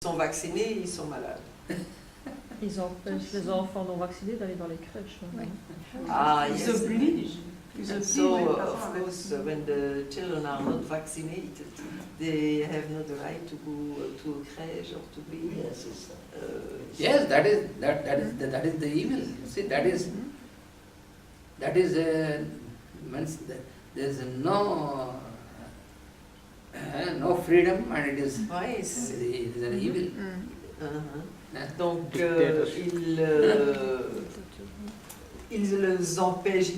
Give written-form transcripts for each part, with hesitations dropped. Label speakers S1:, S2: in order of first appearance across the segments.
S1: sont vaccinés, ils sont malades.
S2: Ils empêchent les enfants non vaccinés d'aller dans les crèches.
S1: Ils
S3: obligent.
S1: So, of course, when the children are not vaccinated, they have not the right to go to a crèche or to be.
S4: Yes, that is the evil. See, that is means there is no freedom, and it is an evil.
S1: Donc, ils les empêchent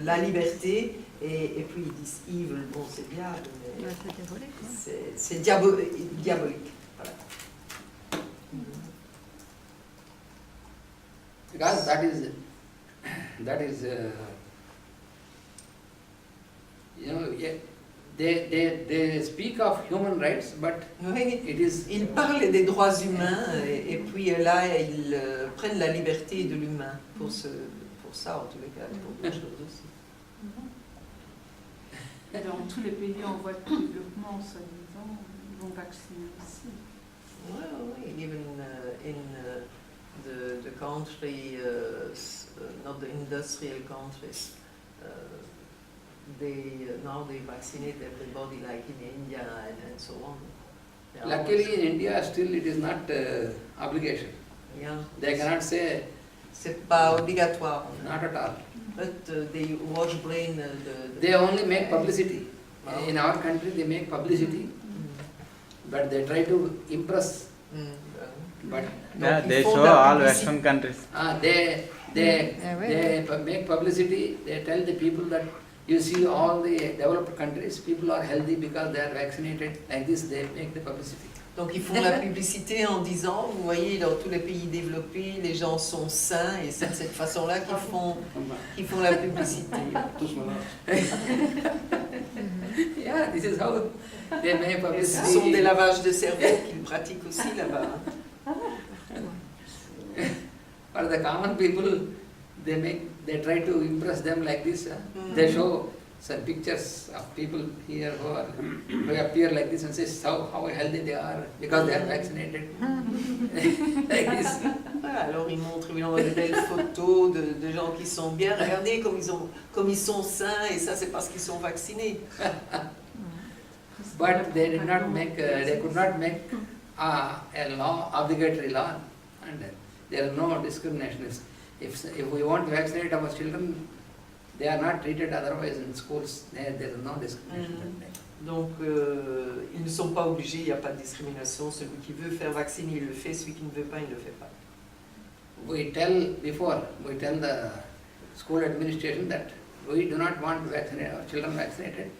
S1: la liberté, et puis ils disent evil, bon c'est bien, mais c'est diabolique. Voilà.
S4: Because that is they speak of human rights, but
S1: Oui,
S4: it is.
S1: ils parlent des droits humains, et puis là ils prennent la liberté de l'humain pour ça en tous les cas, pour d'autres choses aussi.
S3: Dans tous les pays en voie de développement, soi-disant, ils vont vacciner aussi.
S1: Oui, even in the country, not the industrial countries, now they vaccinate everybody like in India and so on.
S4: Luckily in India still it is not obligation.
S1: Yeah.
S4: They cannot say.
S1: C'est pas obligatoire.
S4: Not at all.
S1: But they wash brain.
S4: They only make publicity. In our country they make publicity, but they try to impress. But
S5: yeah, they show all Western countries.
S4: They make publicity. They tell the people that you see all the developed countries, people are healthy because they are vaccinated. Like this, they make the publicity.
S1: Donc ils font la publicité en disant, vous voyez, dans tous les pays développés, les gens sont sains, et c'est de cette façon-là qu'ils font la publicité.
S4: Yeah, this is how they make publicity.
S1: Ce sont des lavages de cerveau qu'ils pratiquent aussi là-bas.
S4: For the common people, they try to impress them like this. They show some pictures of people here who appear like this and say how healthy they are because they are vaccinated. Like this.
S1: Alors ils montrent évidemment de belles photos de gens qui sont bien. Regardez comme ils sont sains, et ça c'est parce qu'ils sont vaccinés.
S4: But they did not make. They could not make a law, obligatory law, and there is no discrimination. If we want to vaccinate our children, they are not treated otherwise in schools. There is no discrimination.
S1: Donc ils ne sont pas obligés, il n'y a pas de discrimination. Celui qui veut faire vacciner, il le fait. Celui qui ne veut pas, il ne le fait pas.
S4: We tell the school administration that we do not want to vaccinate our children vaccinated,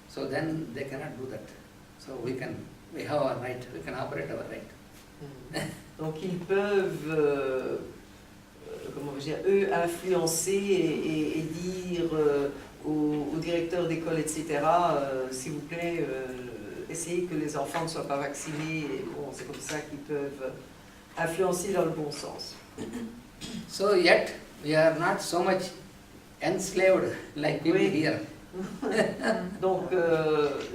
S4: so then they cannot do that. So we have our right, we can operate our right.
S1: Donc ils peuvent, comment dire, eux influencer et dire aux directeurs d'école, etc., s'il vous plaît, essayez que les enfants ne soient pas vaccinés. Et bon, c'est comme ça qu'ils peuvent influencer dans le bon sens.
S4: So yet we are not so much enslaved like people here.
S1: Donc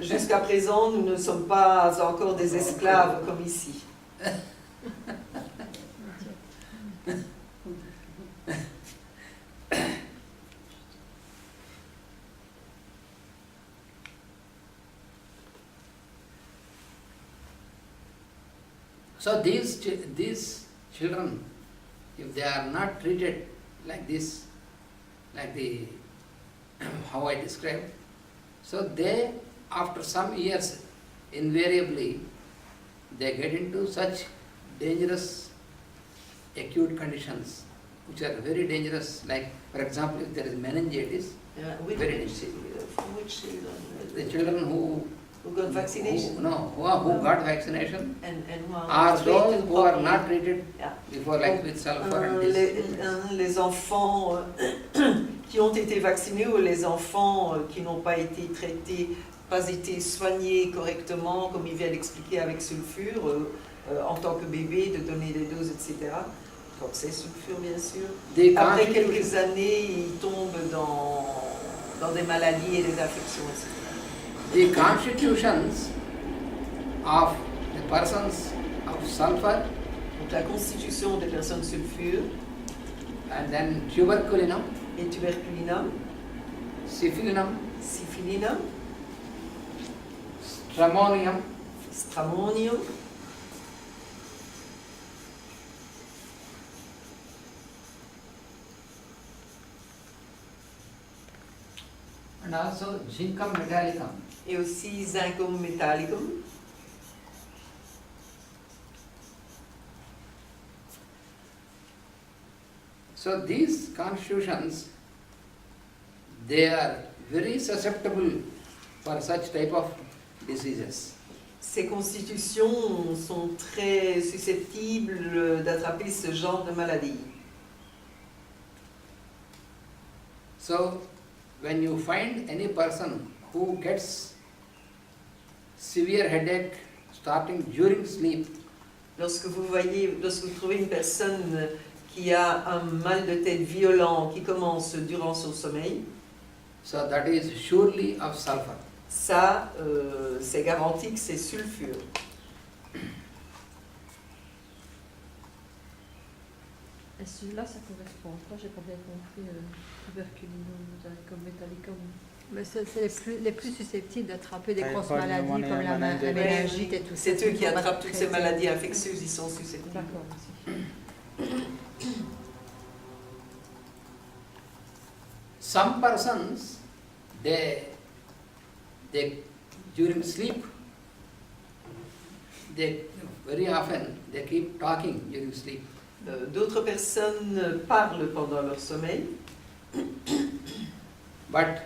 S1: jusqu'à présent, nous ne sommes pas encore des esclaves comme ici.
S4: So these children, if they are not treated like this, like how I described, so they, after some years, invariably, they get into such dangerous acute conditions, which are very dangerous. Like, for example, if there is meningitis, very dangerous.
S1: Which children?
S4: The children who
S1: got vaccination?
S4: Who got vaccination
S1: and who
S4: are those who are not treated before, like with sulfur and this.
S1: Les enfants qui ont été vaccinés ou les enfants qui n'ont pas été traités, pas été soignés correctement, comme il vient d'expliquer avec sulfure, en tant que bébé, de donner des doses, etc. Donc c'est sulfure, bien sûr. Après quelques années, ils tombent dans des maladies et des infections, etc.
S4: The constitutions of the persons of sulfur,
S1: Donc la constitution des personnes sulfures
S4: and then tuberculinum,
S1: et tuberculinum,
S4: syphilinum,
S1: syphilinum,
S4: stramonium,
S1: stramonium,
S4: and also zincum metallicum.
S1: et aussi zincum metallicum.
S4: So these constitutions, they are very susceptible for such type of diseases.
S1: Ces constitutions sont très susceptibles d'attraper ce genre de maladie.
S4: So when you find any person who gets severe headache starting during sleep,
S1: Lorsque vous trouvez une personne qui a un mal de tête violent qui commence durant son sommeil,
S4: so that is surely of sulfur.
S1: ça, c'est garanti que c'est sulfure.
S2: Et celui-là, ça correspond à quoi? J'ai pas bien compris. Tuberculinum, zincum metallicum.
S6: Mais c'est les plus susceptibles d'attraper des grosses
S5: Typhoid,
S6: maladies
S5: pneumonie,
S6: comme la
S5: méningite.
S6: méningite et tout ça.
S1: C'est eux qui
S6: Faut pas
S1: attrapent toutes ces
S6: traiter.
S1: maladies infectieuses, ils sont susceptibles.
S2: D'accord, merci.
S4: Some persons, they during sleep, they very often they keep talking during sleep.
S1: D'autres personnes parlent pendant leur sommeil,
S4: But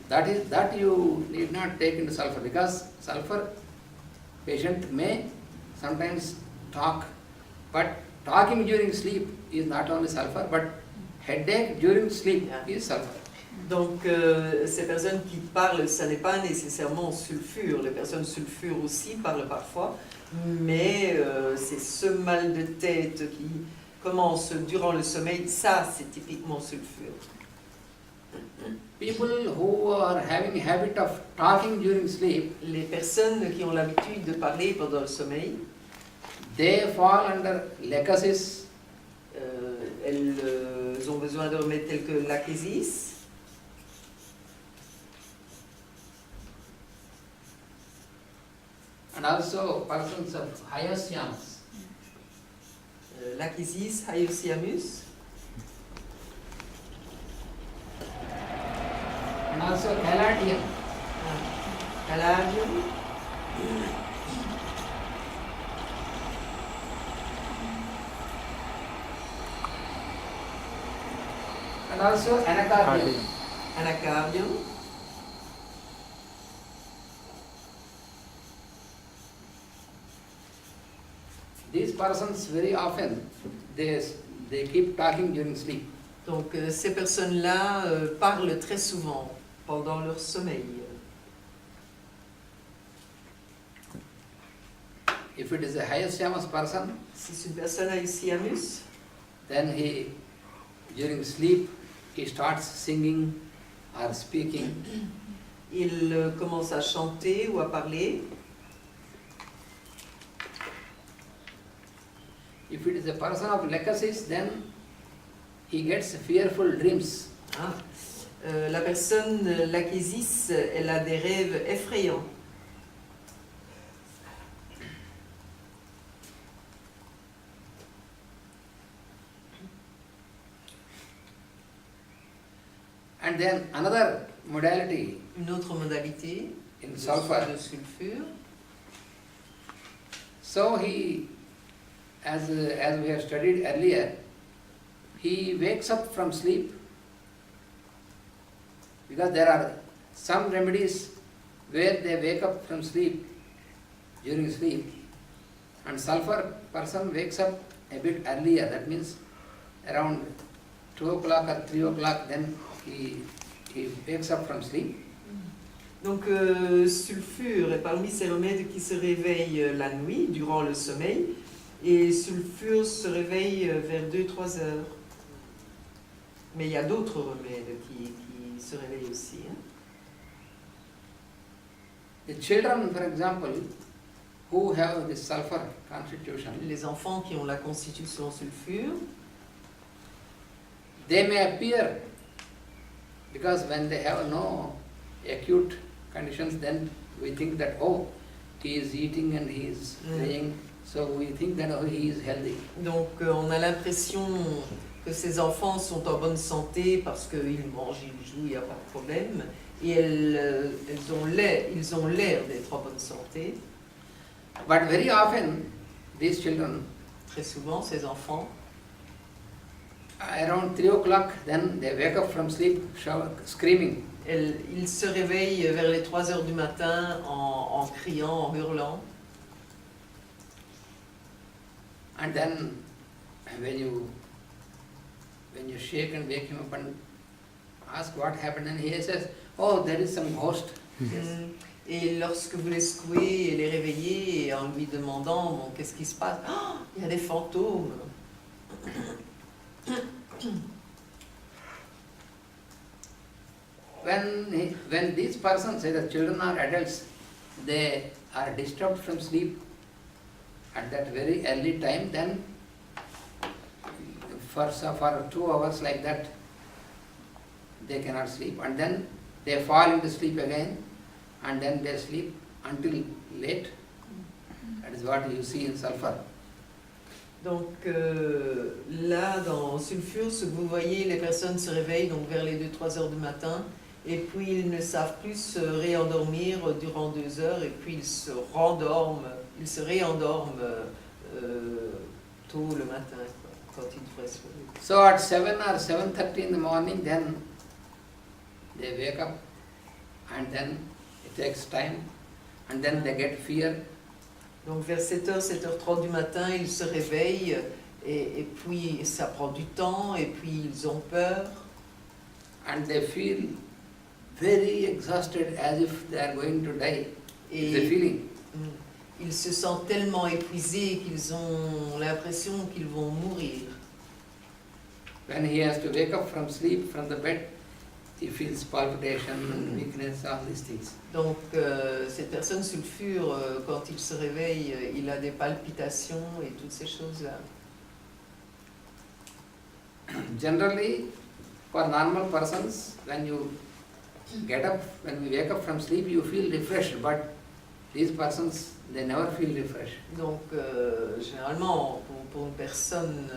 S4: that you need not take into sulfur, because sulfur patient may sometimes talk, but talking during sleep is not only sulfur, but headache during sleep is sulfur.
S1: donc ces personnes qui parlent, ça n'est pas nécessairement sulfure. Les personnes sulfures aussi parlent parfois, mais c'est ce mal de tête qui commence durant le sommeil, ça c'est typiquement sulfure.
S4: People who are having habit of talking during sleep,
S1: Les personnes qui ont l'habitude de parler pendant le sommeil,
S4: they fall under lecasis,
S1: elles ont besoin de remèdes tels que l'achésis,
S4: and also persons of hyoscyamus.
S1: l'achésis, hyoscyamus,
S4: And also caladium.
S1: caladium,
S4: And also anacardium.
S1: anacardium.
S4: These persons very often they keep talking during sleep.
S1: Donc ces personnes-là parlent très souvent pendant leur sommeil.
S4: If it is a hyoscyamus person,
S1: Si c'est une personne hyoscyamus,
S4: then he during sleep he starts singing or speaking.
S1: il commence à chanter ou à parler.
S4: If it is a person of lecasis, then he gets fearful dreams.
S1: Hein. La personne, l'achésis, elle a des rêves effrayants.
S4: And then another modality
S1: Une autre modalité
S4: in
S1: de
S4: sulfur.
S1: sulfure.
S4: So he, as we have studied earlier, he wakes up from sleep, because there are some remedies where they wake up from sleep during sleep, and sulfur person wakes up a bit earlier, that means around 2 o'clock or 3 o'clock, then he wakes up from sleep.
S1: Donc sulfure est parmi ces remèdes qui se réveillent la nuit, durant le sommeil, et sulfure se réveille vers 2-3 heures. Mais il y a d'autres remèdes qui se réveillent aussi. Hein.
S4: The children, for example, who have this sulfur constitution,
S1: Les enfants qui ont la constitution sulfure,
S4: they may appear, because when they have no acute conditions, then we think that, oh, he is eating and he is playing, so we think that, oh, he is healthy.
S1: donc on a l'impression que ces enfants sont en bonne santé parce qu'ils mangent, ils jouent, il n'y a pas de problème, et ils ont l'air d'être en bonne santé.
S4: But very often, these children,
S1: Très souvent, ces enfants,
S4: around 3 o'clock, then they wake up from sleep screaming.
S1: ils se réveillent vers les 3 heures du matin en criant, en hurlant.
S4: And then when you shake and wake him up and ask what happened, and he says, oh, there is some ghost.
S1: Et lorsque vous les secouez et les réveillez et en lui demandant bon, qu'est-ce qui se passe, oh, il y a des fantômes.
S4: When these persons, say the children or adults, they are disturbed from sleep at that very early time, then for 2 hours like that, they cannot sleep, and then they fall into sleep again, and then they sleep until late. That is what you see in sulfur.
S1: Donc là, dans sulfure, ce que vous voyez, les personnes se réveillent donc vers les 2-3 heures du matin, et puis ils ne savent plus se réendormir durant 2 heures, et puis ils se réendorment tôt le matin, quoi, quand ils devraient se réveiller.
S4: So at 7 or 7:30 in the morning, then they wake up, and then it takes time, and then they get fear.
S1: Donc vers 7h, 7h30 du matin, ils se réveillent, et puis ça prend du temps, et puis ils ont peur.
S4: And they feel very exhausted, as if they are going to die. It's a feeling.
S1: Ils se sentent tellement épuisés qu'ils ont l'impression qu'ils vont mourir.
S4: When he has to wake up from sleep, from the bed, he feels palpitation, weakness, all these things.
S1: Donc cette personne sulfure, quand il se réveille, il a des palpitations et toutes ces choses-là.
S4: Generally, for normal persons, when you get up, when we wake up from sleep, you feel refreshed, but these persons, they never feel refreshed.
S1: Donc généralement, pour une personne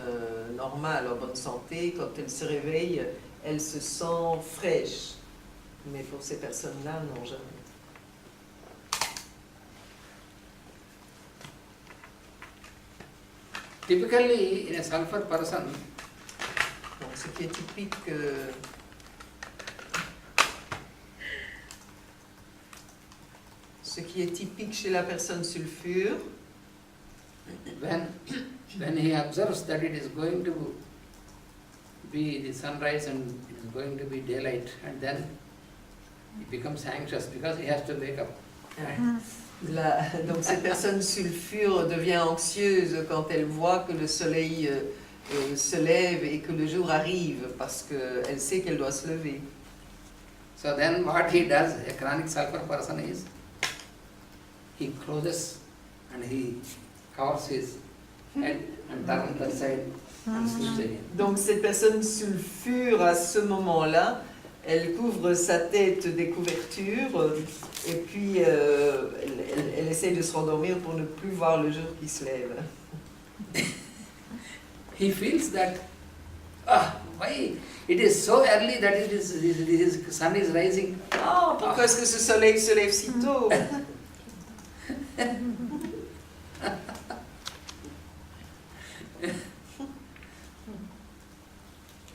S1: normale, en bonne santé, quand elle se réveille, elle se sent fraîche. Mais pour ces personnes-là, non, jamais.
S4: Typically, in a sulfur person,
S1: Donc ce qui est typique... ce qui est typique chez la personne sulfure,
S4: when he observes that it is going to be the sunrise and it is going to be daylight, and then he becomes anxious because he has to wake up.
S1: donc cette personne sulfure devient anxieuse quand elle voit que le soleil se lève et que le jour arrive, parce qu'elle sait qu'elle doit se lever.
S4: So then what he does, a chronic sulfur person, is he closes and he covers his head and turns that side and sleeps again.
S1: Donc cette personne sulfure, à ce moment-là, elle couvre sa tête des couvertures et puis elle essaye de se rendormir pour ne plus voir le jour qui se lève.
S4: He feels that, why it is so early that the sun is rising.
S1: Oh, pourquoi est-ce que ce soleil se lève si tôt?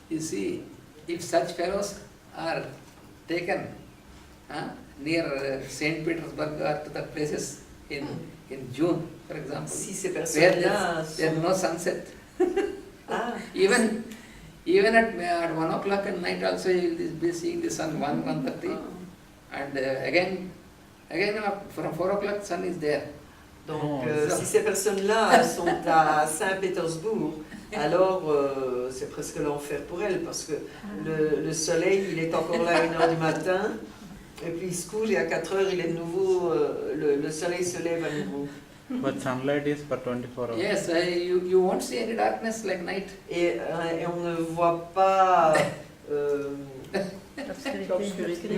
S4: You see, if such fellows are taken near St. Petersburg or to the places in June, for example,
S1: Si ces
S4: where
S1: personnes-là
S4: there is no sunset,
S1: Ah,
S4: even at 1 o'clock at night also you will be seeing the sun 1:30, and again from 4 o'clock sun is there.
S1: donc si ces personnes-là sont à Saint-Pétersbourg, alors c'est presque l'enfer pour elles, parce que le soleil, il est encore là à 1h du matin, et puis il se couche, et à 4h, il est de nouveau, le soleil se lève à nouveau.
S5: But sunlight is for 24 hours.
S4: Yes, you won't see any darkness like night.
S1: Et on ne voit pas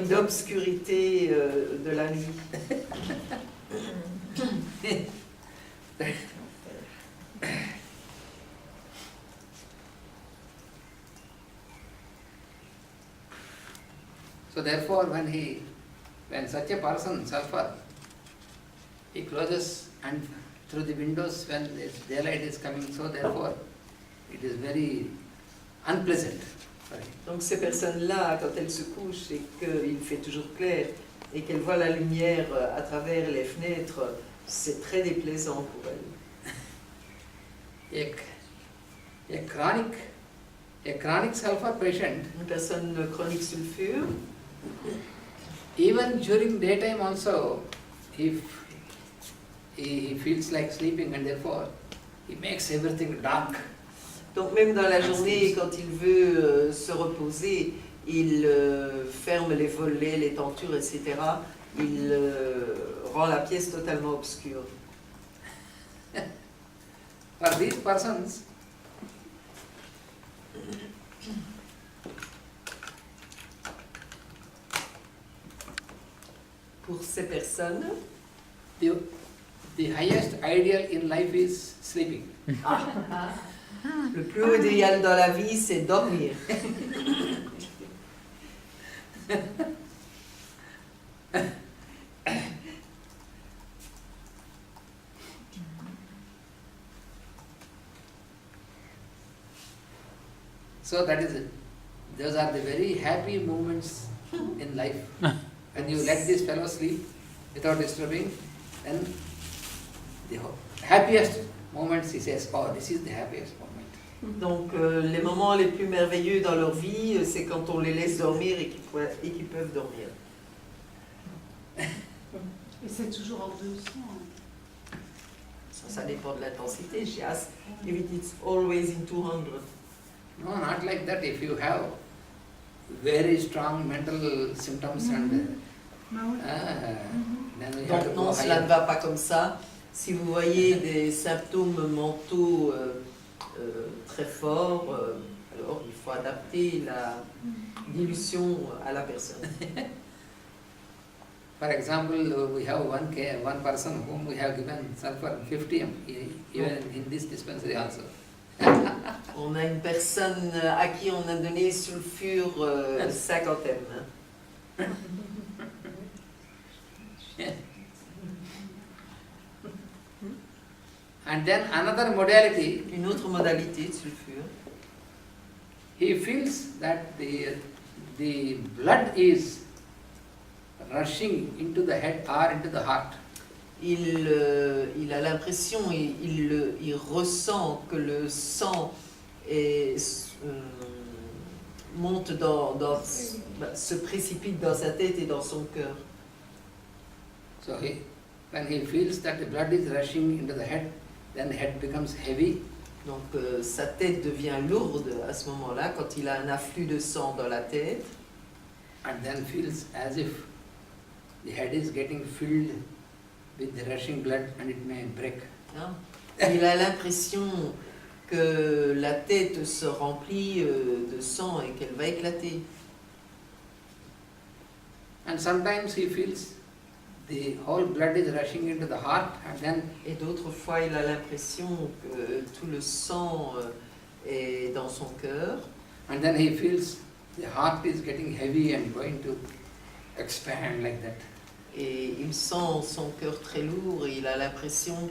S1: d'obscurité de la nuit.
S4: So therefore, when such a person suffers, he closes and through the windows when the daylight is coming. So therefore, it is very unpleasant for him.
S1: Donc ces personnes-là, quand elles se couchent et qu'il fait toujours clair et qu'elles voient la lumière à travers les fenêtres, c'est très déplaisant pour elles.
S4: A chronic sulfur patient,
S1: Une personne chronique sulfure,
S4: even during daytime also, he feels like sleeping and therefore he makes everything dark.
S1: donc même dans la journée, quand il veut se reposer, il ferme les volets, les tentures, etc. Il rend la pièce totalement obscure.
S4: For these persons,
S1: Pour ces personnes,
S4: the highest ideal in life is sleeping.
S1: le plus haut idéal dans la vie, c'est dormir.
S4: So that is it. Those are the very happy moments in life. When you let this fellow sleep without disturbing, then the happiest moments he says, oh, this is the happiest moment.
S1: Donc les moments les plus merveilleux dans leur vie, c'est quand on les laisse dormir et qu'ils peuvent dormir.
S3: Et c'est toujours en 200.
S1: Ça dépend de l'intensité. She asked if it's always in 200.
S4: No, not like that. If you have very strong mental symptoms and then you have to
S1: Donc
S4: go
S1: non, cela
S4: higher.
S1: ne va pas comme ça. Si vous voyez des symptômes mentaux très forts, alors il faut adapter la dilution à la personne.
S4: For example, we have one person whom we have given sulfur 50 even in this dispensary also.
S1: On a une personne à qui on a donné sulfure 50.
S4: And then another modality,
S1: Une autre modalité de sulfure.
S4: he feels that the blood is rushing into the head or into the heart.
S1: Il a l'impression, il ressent que le sang monte se précipite dans sa tête et dans son cœur.
S4: So when he feels that the blood is rushing into the head, then the head becomes heavy.
S1: Donc sa tête devient lourde à ce moment-là, quand il a un afflux de sang dans la tête.
S4: And then feels as if the head is getting filled with the rushing blood and it may break.
S1: Hein? Il a l'impression que la tête se remplit de sang et qu'elle va éclater.
S4: And sometimes he feels the whole blood is rushing into the heart and then
S1: Et d'autres fois, il a l'impression que tout le sang est dans son cœur.
S4: and then he feels the heart is getting heavy and going to expand like that.
S1: Et il sent son cœur très lourd et il a l'impression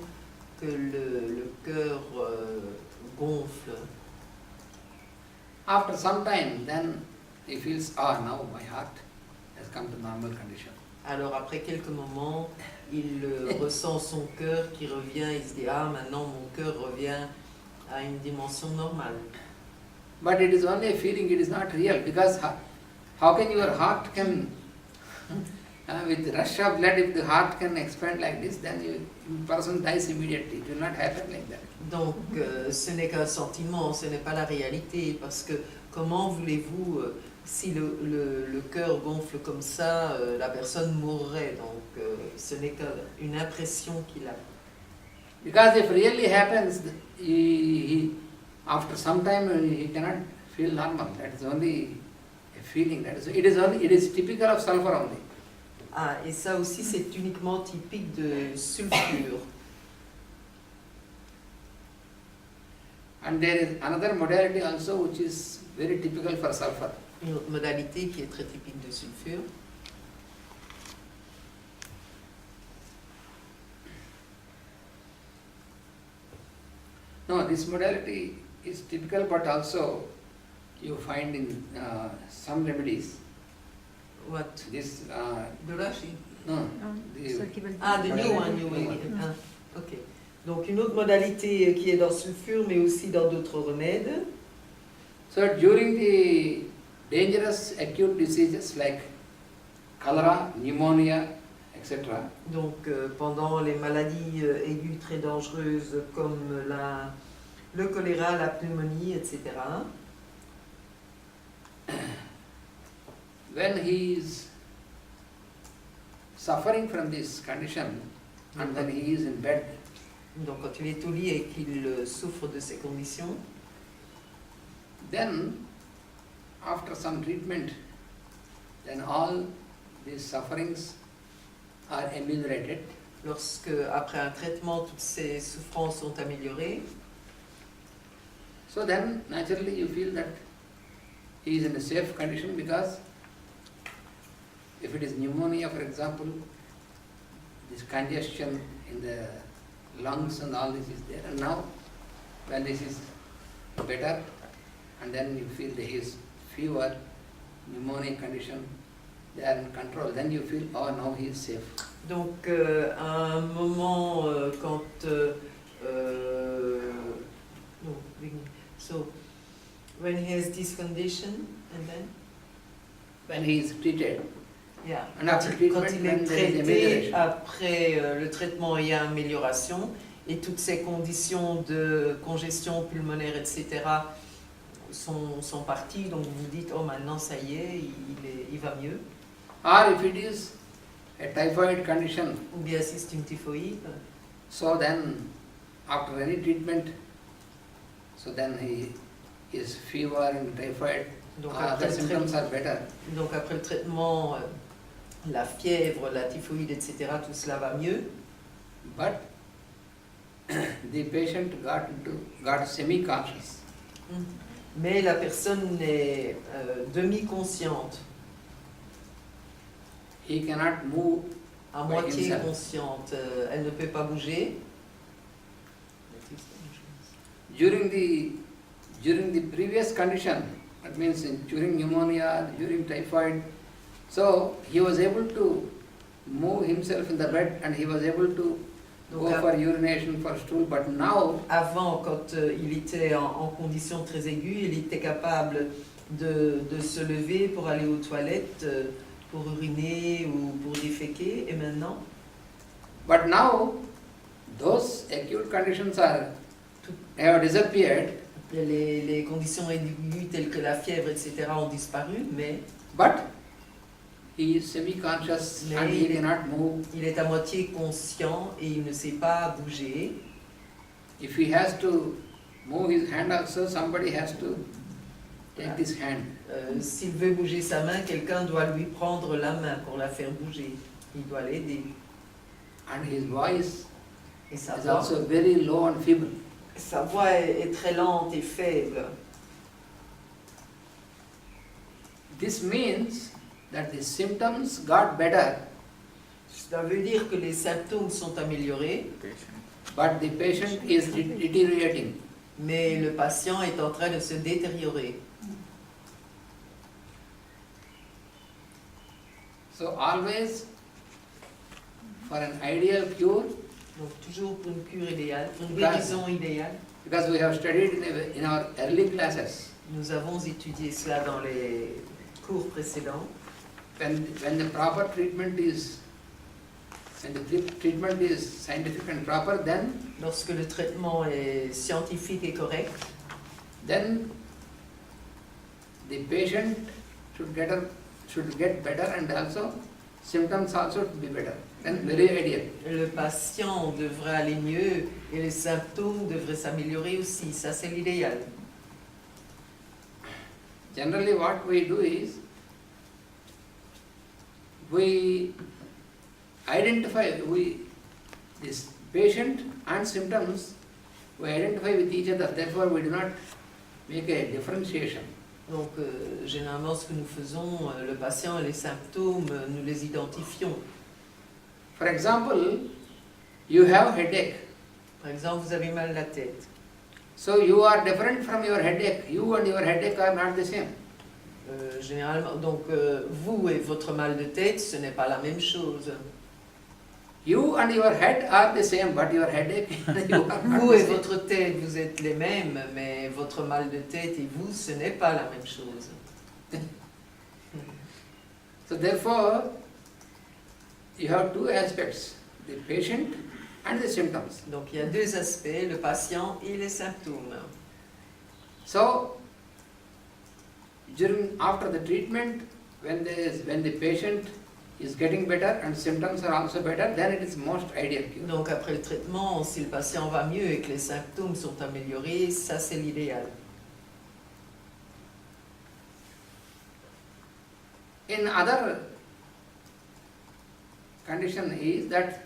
S1: que le cœur gonfle.
S4: After some time, then he feels, now my heart has come to normal condition.
S1: Alors après quelques moments, il ressent son cœur qui revient, il se dit maintenant mon cœur revient à une dimension normale.
S4: But it is only a feeling, it is not real, because how can your heart can, with the rush of blood, if the heart can expand like this, then the person dies immediately. It will not happen like that.
S1: Donc ce n'est qu'un sentiment, ce n'est pas la réalité, parce que comment voulez-vous, si le cœur gonfle comme ça, la personne mourrait, donc ce n'est qu'une impression qu'il a.
S4: Because if really happens, after some time he cannot feel normal. That is only a feeling. It is typical of sulfur only.
S1: Ah, et ça aussi, c'est uniquement typique de sulfure.
S4: And there is another modality also which is very typical for sulfur.
S1: Une autre modalité qui est très typique de sulfure.
S4: No, this modality is typical, but also you find in some remedies.
S1: What?
S4: This
S1: De l'âge?
S4: no,
S6: Ceux qui veulent
S1: Ah, the
S6: dire-
S1: new one, you mean. Ah, ok. Donc une autre modalité qui est dans le sulfure, mais aussi dans d'autres remèdes.
S4: so during the dangerous acute diseases like cholera, pneumonia, etc.
S1: Donc pendant les maladies aiguës très dangereuses comme le choléra, la pneumonie, etc.
S4: When he is suffering from this condition and then he is in bed,
S1: Donc quand il est au lit et qu'il souffre de ces conditions,
S4: then after some treatment, then all these sufferings are ameliorated.
S1: lorsque après un traitement toutes ces souffrances sont améliorées,
S4: So then naturally you feel that he is in a safe condition, because if it is pneumonia, for example, this congestion in the lungs and all this is there, and now when this is better, and then you feel there is fever, pneumonia condition, they are in control, then you feel, oh, now he is safe.
S1: donc à un moment quand no, begin. So when he has this condition and then
S4: When he is treated,
S1: yeah,
S4: and after
S1: quand
S4: treatment,
S1: il
S4: then
S1: est
S4: there is
S1: traité
S4: amelioration.
S1: après le traitement il y a amélioration et toutes ces conditions de congestion pulmonaire etc sont parties, donc vous vous dites oh maintenant ça y est, il va mieux.
S4: Or if it is a typhoid condition,
S1: Ou bien si c'est une typhoïde,
S4: so then after any treatment, so then his fever and typhoid,
S1: donc
S4: other symptoms are better.
S1: donc après le traitement, la fièvre, la typhoïde, etc., tout cela va mieux.
S4: But the patient got semi-conscious.
S1: Mais la personne est demi-consciente,
S4: He cannot move.
S1: à
S4: By
S1: moitié
S4: himself.
S1: consciente, elle ne peut pas bouger.
S4: During the previous condition, that means during pneumonia, during typhoid, so he was able to move himself in the bed and he was able to go
S1: Donc,
S4: for urination, for stool, but now
S1: avant, quand il était en condition très aiguë, il était capable de se lever pour aller aux toilettes, pour uriner ou pour déféquer, et maintenant,
S4: But now, those acute conditions have disappeared,
S1: les conditions aiguës telles que la fièvre, etc., ont disparu, mais
S4: but he is semi-conscious
S1: Mais
S4: and he
S1: il est-
S4: cannot move.
S1: il est à moitié conscient et il ne sait pas bouger.
S4: If he has to move his hand also, somebody has to take this hand.
S1: S'il veut bouger sa main, quelqu'un doit lui prendre la main pour la faire bouger. Il doit l'aider.
S4: And his voice
S1: Et sa
S4: is
S1: voix,
S4: also very low and feeble.
S1: sa voix est très lente et faible.
S4: This means that the symptoms got better,
S1: Ça veut dire que les symptômes sont améliorés,
S4: but the patient is deteriorating.
S1: mais le patient est en train de se détériorer.
S4: So always, for an ideal cure,
S1: Donc toujours pour une cure idéale, pour une
S4: Grâce.
S1: guérison idéale.
S4: because we have studied in our early classes,
S1: Nous avons étudié cela dans les cours précédents.
S4: when the proper treatment is, when the treatment is scientific and proper, then
S1: Lorsque le traitement est scientifique et correct,
S4: then the patient should get better and also symptoms also be better. then very ideal.
S1: Le patient devrait aller mieux et les symptômes devraient s'améliorer aussi. Ça, c'est l'idéal.
S4: Generally what we do is, we identify this patient and symptoms, we identify with each other, therefore we do not make a differentiation.
S1: Donc, généralement, ce que nous faisons, le patient et les symptômes, nous les identifions.
S4: For example, you have headache.
S1: Par exemple, vous avez mal à la tête.
S4: So you are different from your headache. You and your headache are not the same.
S1: Généralement, donc, vous et votre mal de tête, ce n'est pas la même chose.
S4: You and your head are the same, but your headache, you are not
S1: Vous
S4: the
S1: et
S4: same.
S1: votre tête, vous êtes les mêmes, mais votre mal de tête et vous, ce n'est pas la même chose.
S4: So therefore, you have two aspects, the patient and the symptoms.
S1: Donc, il y a deux aspects, le patient et les symptômes.
S4: So, after the treatment, when the patient is getting better and symptoms are also better, then it is most ideal cure.
S1: Donc, après le traitement, si le patient va mieux et que les symptômes sont améliorés, ça, c'est l'idéal.
S4: In other condition is that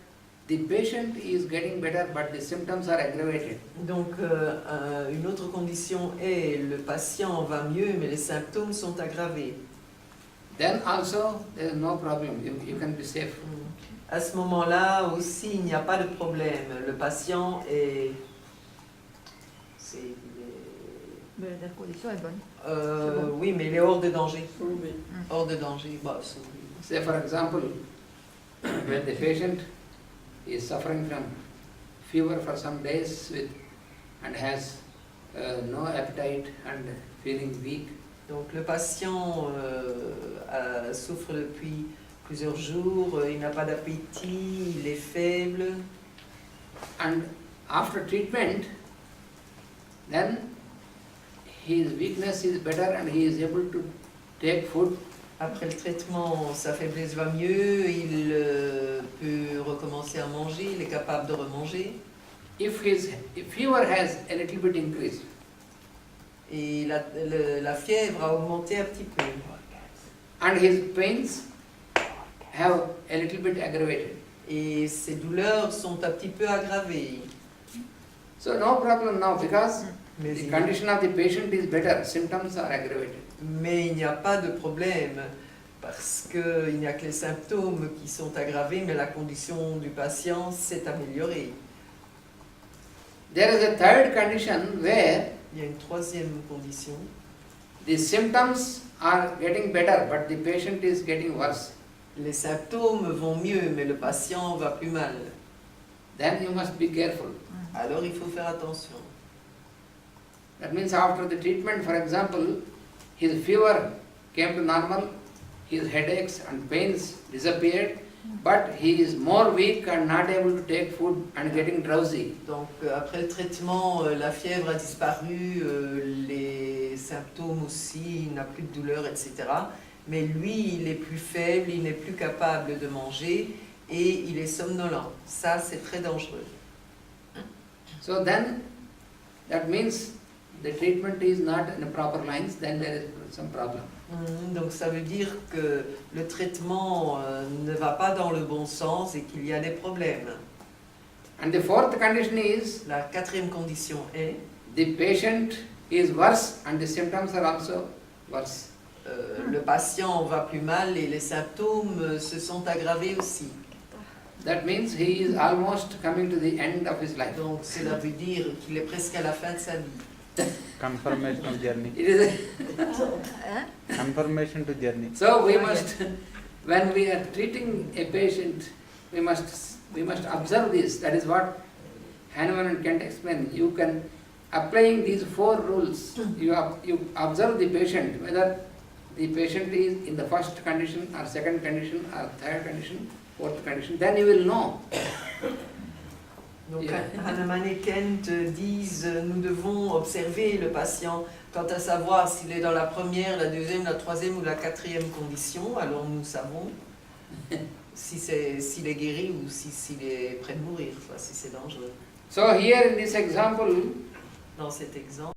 S4: the patient is getting better but the symptoms are aggravated.
S1: Donc, une autre condition est le patient va mieux, mais les symptômes sont aggravés.
S4: Then also there is no problem, you can be safe.
S1: À ce moment-là aussi, il n'y a pas de problème. Le patient est...
S6: Mais la condition est bonne.
S1: c'est bon. Oui, mais il est hors de danger.
S2: Oui.
S1: Hors de danger. Bah,
S4: Say for example, when the patient is suffering from fever for some days and has no appetite and feeling weak,
S1: donc le patient souffre depuis plusieurs jours, il n'a pas d'appétit, il est faible.
S4: and after treatment, then his weakness is better and he is able to take food.
S1: Après le traitement, sa faiblesse va mieux, il peut recommencer à manger, il est capable de remanger.
S4: If fever has a little bit increased,
S1: Et la fièvre a augmenté un petit peu.
S4: and his pains have a little bit aggravated,
S1: Et ses douleurs sont un petit peu aggravées.
S4: so no problem now because
S1: Mais
S4: the
S1: il,
S4: condition of the patient is better, symptoms are aggravated.
S1: mais il n'y a pas de problème parce qu'il n'y a que les symptômes qui sont aggravés, mais la condition du patient s'est améliorée.
S4: There is a third condition where
S1: Il y a une troisième condition.
S4: the symptoms are getting better but the patient is getting worse.
S1: Les symptômes vont mieux, mais le patient va plus mal.
S4: Then you must be careful.
S1: Alors il faut faire attention.
S4: That means after the treatment, for example, his fever came to normal, his headaches and pains disappeared, but he is more weak and not able to take food and getting drowsy.
S1: Donc après le traitement, la fièvre a disparu, les symptômes aussi, il n'a plus de douleur, etc. Mais lui, il est plus faible, il n'est plus capable de manger et il est somnolent. Ça, c'est très dangereux.
S4: So then, that means the treatment is not in the proper lines, then there is some problem.
S1: Donc ça veut dire que le traitement ne va pas dans le bon sens et qu'il y a des problèmes.
S4: And the fourth condition is
S1: La quatrième condition est
S4: the patient is worse and the symptoms are also worse.
S1: le patient va plus mal et les symptômes se sont aggravés aussi.
S4: That means he is almost coming to the end of his life.
S1: Donc cela veut dire qu'il est presque à la fin de sa vie.
S5: Confirmation journey.
S4: It is
S6: Hein?
S5: Confirmation to journey.
S4: so we must, when we are treating a patient, we must observe this. That is what Hanuman and Kent explain. You can, applying these four rules, you observe the patient, whether the patient is in the first condition or second condition or third condition, fourth condition, then you will know.
S1: Donc
S4: Yeah.
S1: Hahnemann et Kent disent nous devons observer le patient quant à savoir s'il est dans la première, la deuxième, la troisième ou la quatrième condition, alors nous savons. s'il est guéri ou s'il est près de mourir, quoi, si c'est dangereux.
S4: So here in this example,
S1: Dans cet exemple,